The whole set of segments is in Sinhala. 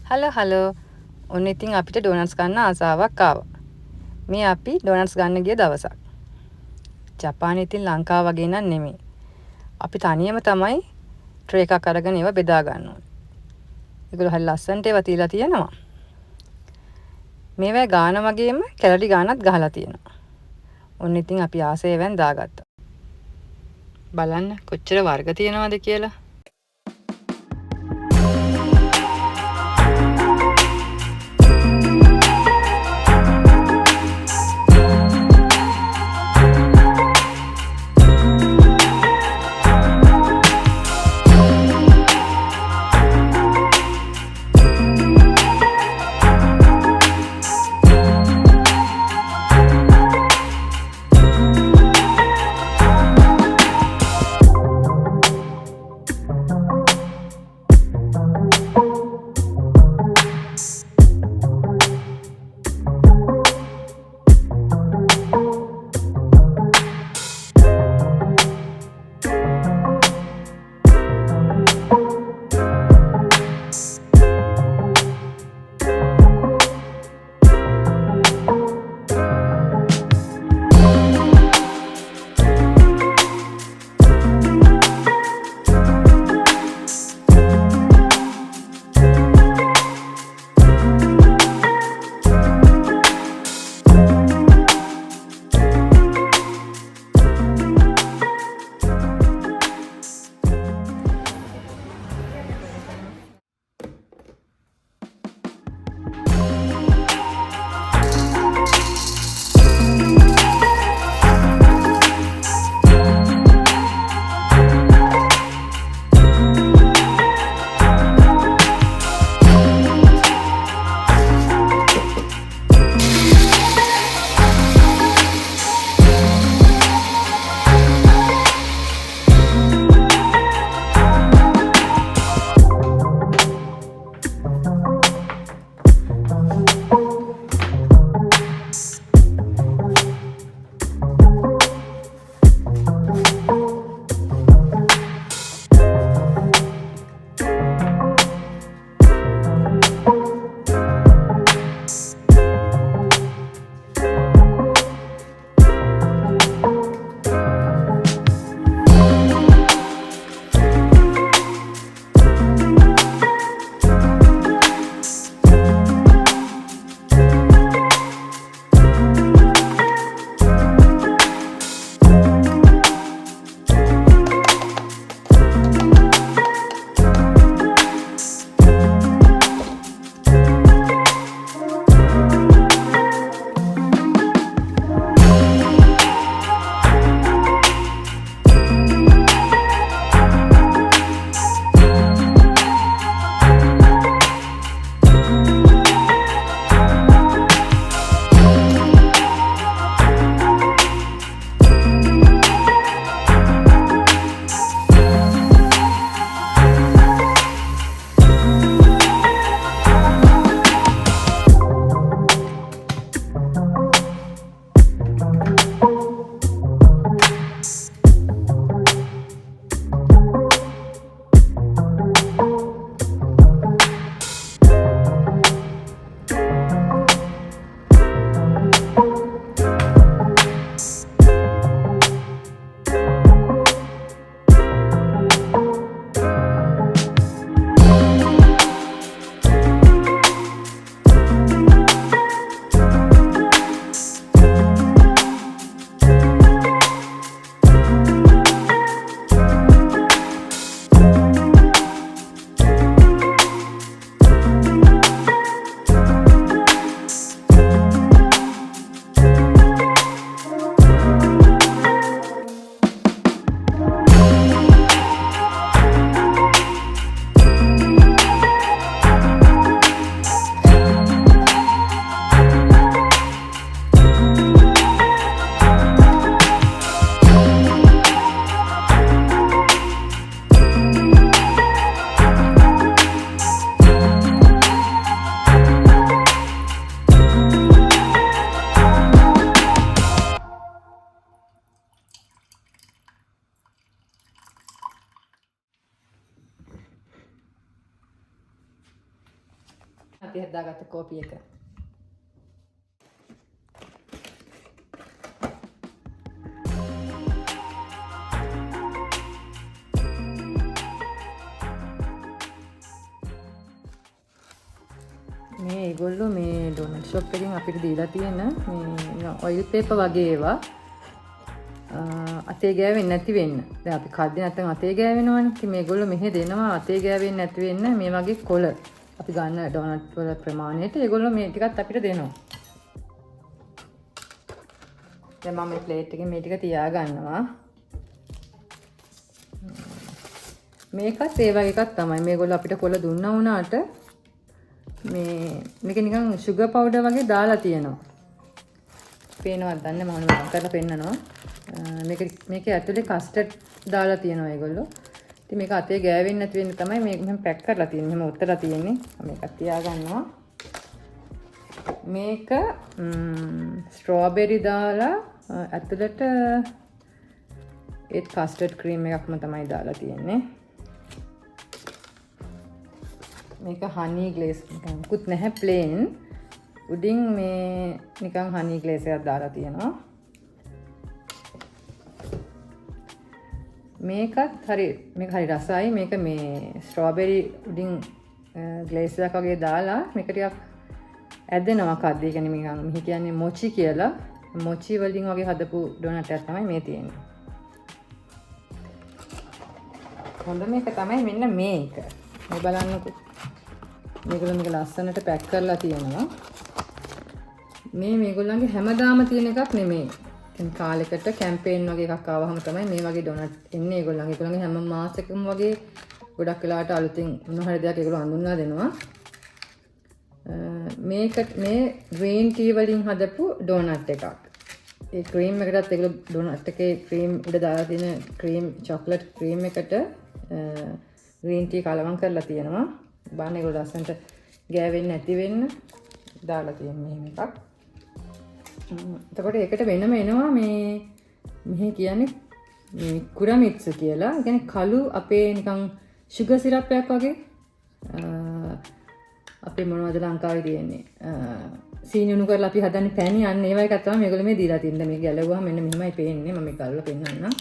හලෝ. ඔන්න ඉතින් අපිට ඩෝනට්ස් ගන්න ආසාවක් ආවා. මේ අපි ඩෝනට්ස් ගන්න ගිය දවසක්. ජපානයේ ඉතින් ලංකාව වගේ නන් නෙමෙයි. අපි තනියම තමයි ට්‍රේ එකක් අරගෙන ඒවා බෙදා ගන්න ඕනේ. ඒගොල්ලෝ හරි ලස්සනට ඒවා තියලා තියෙනවා. මේවා ගාන වගේම කැලරි ගානක් ගහලා තියෙනවා. ඔන්න ඉතින් අපි ආසේවෙන් දාගත්තා. බලන්න කොච්චර වර්ග තියෙනවද කියලා. අපි හදාගත්ත කෝපි එක. මේ ඒගොල්ලෝ මේ ඩොනට් ෂොප් එකෙන් අපිට දීලා තියෙන මේ ඔයිල් පේපර් වගේ ඒවා අතේ ගෑවෙන්නේ නැති වෙන්න. දැන් අපි කද්දේ නැත්නම් අතේ ගෑවෙනවනේ. ඉතින් මේගොල්ලෝ මෙහෙ දෙනවා අතේ ගෑවෙන්නේ නැති වෙන්න මේ වගේ කොළ. අපි ගන්න ඩොනට් වල ප්‍රමාණයට ඒගොල්ලෝ මේ ටිකත් අපිට දෙනවා. දැන් මම මේ ප්ලේට් එකේ මේ ටික තියා ගන්නවා. මේකත් ඒ වගේ එකක් තමයි. මේගොල්ලෝ අපිට කොළ දුන්නා වුණාට මේක නිකන් sugar powder වගේ දාලා තියෙනවා. පේනවද දන්නේ මම කරලා පෙන්නනවා. මේක ඇතුලේ කස්ටර්ඩ් දාලා තියෙනවා ඒගොල්ලෝ. ඉතින් මේක අතේ ගෑවෙන්නේ නැති වෙන්න තමයි මේක මෙහෙම පැක් කරලා තියෙන්නේ. මෙහෙම උත්තලා තියෙන්නේ. මේක තියා ගන්නවා. මේක ස්ට්‍රෝබෙරි දාලා ඇතුලට ඒත් කස්ටර්ඩ් ක්‍රීම් එකක්ම තමයි දාලා තියෙන්නේ. මේක හනි ග්ලේස් නිකුත් නැහැ ප්ලේන්. උඩින් මේ නිකන් හනි ග්ලේස් එකක් දාලා තියෙනවා. මේක හරි රසයි. මේක මේ ස්ට්‍රෝබෙරි උඩින් ග්ලේස් එකක් වගේ දාලා මේක ටිකක් ඇදෙනවා කද්දේ. කියන්නේ නිකන් මෙහි කියන්නේ මොචි කියලා. මොචි වලින් වගේ හදපු ඩොනට් එකක් තමයි මේ තියෙන්නේ. හොඳ මේක තමයි මෙන්න මේක. මේ බලන්නකෝ. මේගොල්ලෝ මේක ලස්සනට පැක් කරලා තියෙනවා. මේගොල්ලන්ගේ හැමදාම තියෙන එකක් නෙමෙයි. කාලෙකට කැම්පේන් වගේ එකක් ආවහම තමයි මේ වගේ ඩොනට් එන්නේ ඒගොල්ලන්ගේ හැම මාසෙකම වගේ ගොඩක් වෙලාවට අලුතින් මොන හරි දෙයක් ඒගොල්ලෝ හඳුන්වලා දෙනවා. මේ ග්‍රීන් ටී වලින් හදපු ඩොනට් එකක්. ඒ ක්‍රීම් එකටත් ඒගොල්ලෝ ඩොනට් එකේ ක්‍රීම් උඩ දාලා තියෙන ක්‍රීම් චොක්ලට් ක්‍රීම් එකට ග්‍රීන් ටී කලවම් කරලා තියෙනවා. බලන්න ඒගොල්ලෝ ලස්සනට ගෑවෙන්නේ නැති වෙන්න දාලා තියෙන මෙහෙම එකක්. එතකොට ඒකට වෙනම එනවා මෙහි කියන්නේ මේ කුරමිත්සු කියලා. ඒ කියන්නේ කළු අපේ නිකන් sugar syrup එකක් වගේ. අපේ මොනවද ලංකාවේ තියෙන්නේ? සීනි උණු කරලා අපි හදන්නේ පැණි අන්න ඒවා එකක් තමයි මේගොල්ලෝ මේ දීලා තින්නේ. මේ ගැලවුවාම මෙන්න මෙහෙමයි පේන්නේ. මම මේක අල්ලලා පෙන්නන්නම්.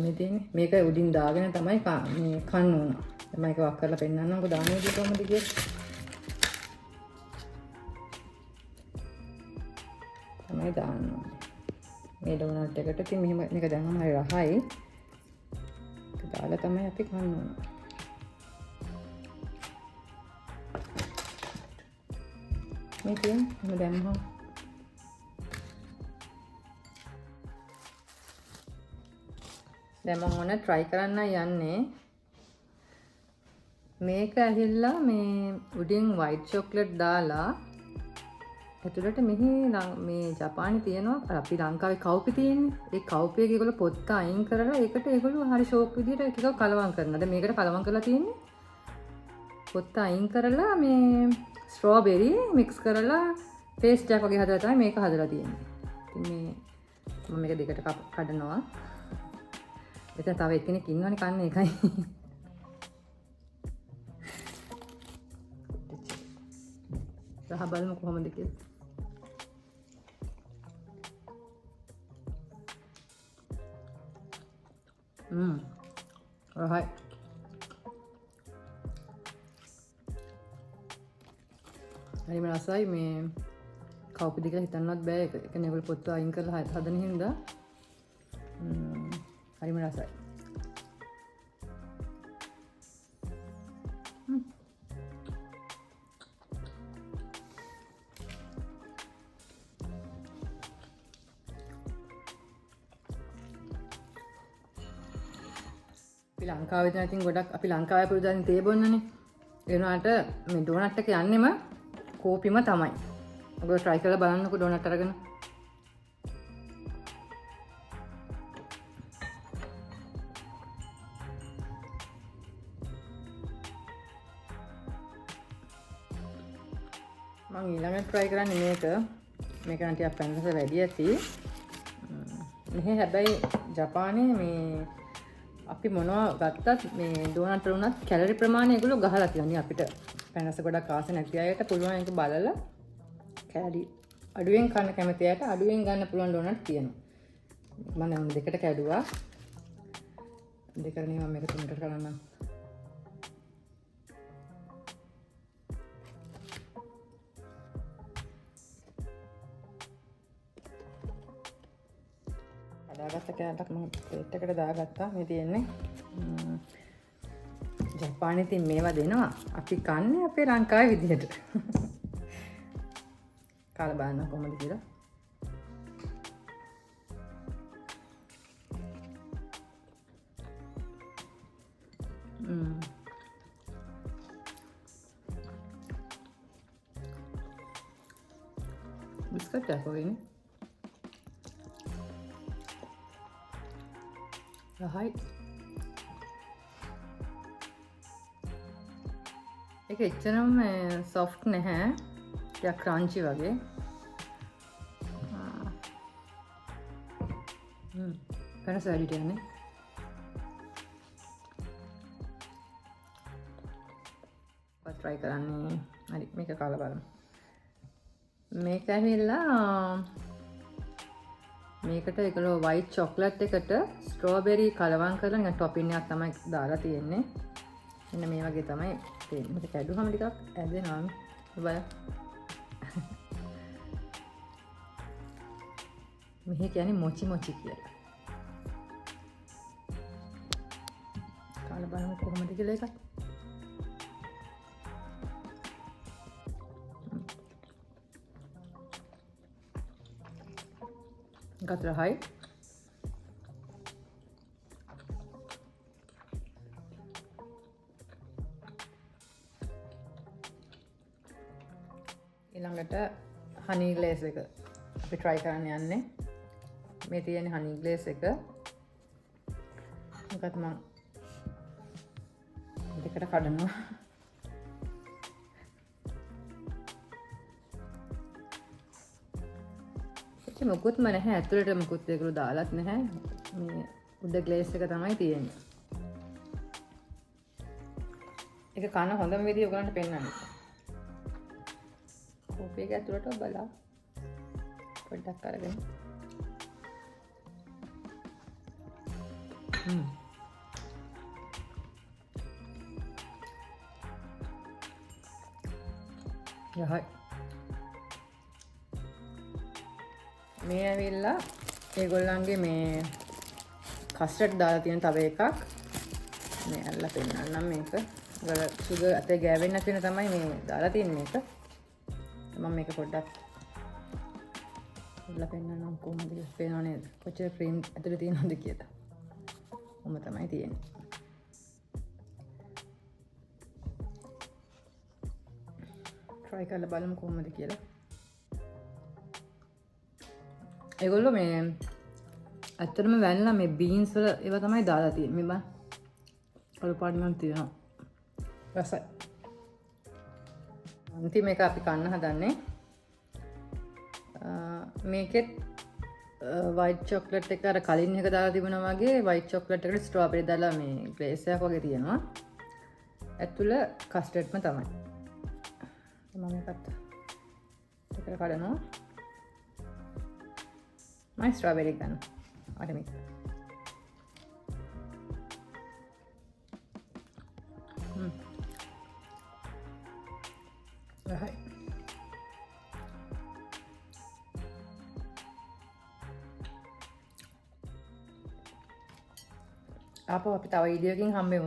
මේ තියෙන්නේ. මේක උඩින් දාගෙන තමයි මේ කන්න ඕන. මම මේක වක් කරලා පෙන්නන්නම්. කොහොමද දාන්නේ කොහොමද කියලා. තමයි දාන්න ඕනේ. මේ ඩොනට් එකට ඉතින් මෙහෙම මේක දැම්මම හරි රහයි. ඒක දාලා තමයි අපි කන්න ඕන. මේ කියන්නේ මම දැම්මම දැන් මම ඕන try කරන්න යන්නේ. මේක ඇහිල්ලා මේ උඩින් white chocolate දාලා ඇතුළට මේ ජපානයේ තියෙනවා අපි ලංකාවේ කවුපි තියෙන්නේ. ඒ කවුපි එක ඒගොල්ලෝ පොත්ත අයින් කරලා ඒකට ඒගොල්ලෝ හරි ෂෝක් විදියට ටිකක් කලවම් කරනවා. දැන් මේකට කලවම් කරලා තියෙන්නේ පොත්ත අයින් කරලා මේ ස්ට්‍රෝබෙරි මික්ස් කරලා පේස්ට් එකක් වගේ හදලා තමයි මේක හදලා තියෙන්නේ. ඉතින් මේ මම මේක දෙකට කඩනවා. එතන තව එක්කෙනෙක් ඉන්නවනේ කන්නේ ඒකයි. සහ බලමු කොහොමද කියලා. right. හරිම රසයි මේ කවුපි දෙක හිතන්නවත් බෑ. ඒක කියන්නේ ඒගොල්ලෝ පොත්තු අයින් කරලා හදන හින්දා හරිම රසයි. අපි ලංකාවේ දැන් ඉතින් ගොඩක් අපි ලංකාවේ පුරුදුන් තේ බොන්නනේ. ඒ වුණාට මේ ඩොනට් එක යන්නෙම කෝපිම තමයි. ඔයගොල්ලෝ try කරලා බලන්නකෝ ඩොනට් අරගෙන. මම ඊළඟට try කරන්නේ මේක නම් ටිකක් පැණිරස වැඩි ඇති. මෙහි හැබැයි ජපානයේ මේ අපි මොනවා ගත්තත් මේ ඩොනට් වල උනත් කැලරි ප්‍රමාණය ඒගොල්ලෝ ගහලා තියෙනවා. අපිට පැනස ගොඩක් ආස නැති අයට පුළුවන් ඒක බලලා කෑලි අඩුවෙන් කන්න කැමති අයට අඩුවෙන් ගන්න පුළුවන් ඩෝනට් තියෙනවා. මම දැන් දෙකට කැඩුවා. දෙකරනේ මම මේක තුනකට කරන්නම්. හදාගත්ත කෑල්ලක් මම ප්ලේට් එකට දාගත්තා. මේ තියෙන්නේ ජපානයේ තින් මේවා දෙනවා. අපි කන්නේ අපේ ලංකාවේ විදිහට. කාලා බලන්න කොහොමද කියලා. बिस्किट क्या कोई नहीं हाय एक එච්චරම සොෆ්ට් නැහැ ටිකක් ක්‍රන්චි වගේ වෙනස වැඩි ටිකනේ ඔය try කරන්නේ හරි මේක කාලා බලමු මේක ඇවිල්ලා මේකට ඒකලෝ white chocolate එකට strawberry කලවම් කරලා නිකන් topping එකක් තමයි දාලා තියෙන්නේ. මෙන්න මේ වගේ තමයි තියෙන්නේ. මේක කැඩුවම ටිකක් ඇදෙනවා බලන්න. මෙහි කියන්නේ මොචි මොචි කියලා. කාලා බලමු කොහොමද කියලා එකක්. Got it high. ඊළඟට honey glaze එක අපි try කරන්න යන්නේ. මේ තියෙන honey glaze එක. මොකද මම දෙකට කඩනවා. මොකුත්ම නැහැ ඇතුළට මොකුත් ඒකලු දාලත් නැහැ මේ උඩ ග්ලේස් එක තමයි තියෙන්නේ ඒක කන හොඳම විදිය ඔයගලන්ට පෙන්නන්න කෝපි එක ඇතුළට බලලා පොඩ්ඩක් අරගෙන යහයි මේ ඇවිල්ලා ඒගොල්ලන්ගේ මේ කස්ටර්ඩ් දාලා තියෙන තව එකක් මේ අල්ල පෙන්නන්නම් මේක ඔයාලා සුගර් අතේ ගෑවෙන්නේ නැති වෙන තමයි මේ දාලා තියෙන්නේ මේක මම මේක පොඩ්ඩක් අල්ල පෙන්නන්නම් කොහොමද පේනව නේද කොච්චර ක්‍රීම් ඇතුලේ තියෙනවද කියලා ඔම තමයි තියෙන්නේ try කරලා බලමු කොහොමද කියලා ඒගොල්ලෝ මේ ඇත්තටම වැනිලා මේ බීන්ස් වල ඒවා තමයි දාලා තියෙන්නේ මේ බා කළු පාට නම් තියෙනවා රසයි අන්තිම මේක අපි කන්න හදන්නේ මේකෙත් white chocolate එක අර කලින් එක දාලා තිබුණා වගේ white chocolate එකට strawberry දාලා මේ glaze එකක් වගේ තියෙනවා ඇතුළ custardම තමයි මම මේකත් ඒක කඩනවා My strawberry gun. What do you mean? Right. Apa kita tahu ide yang hamil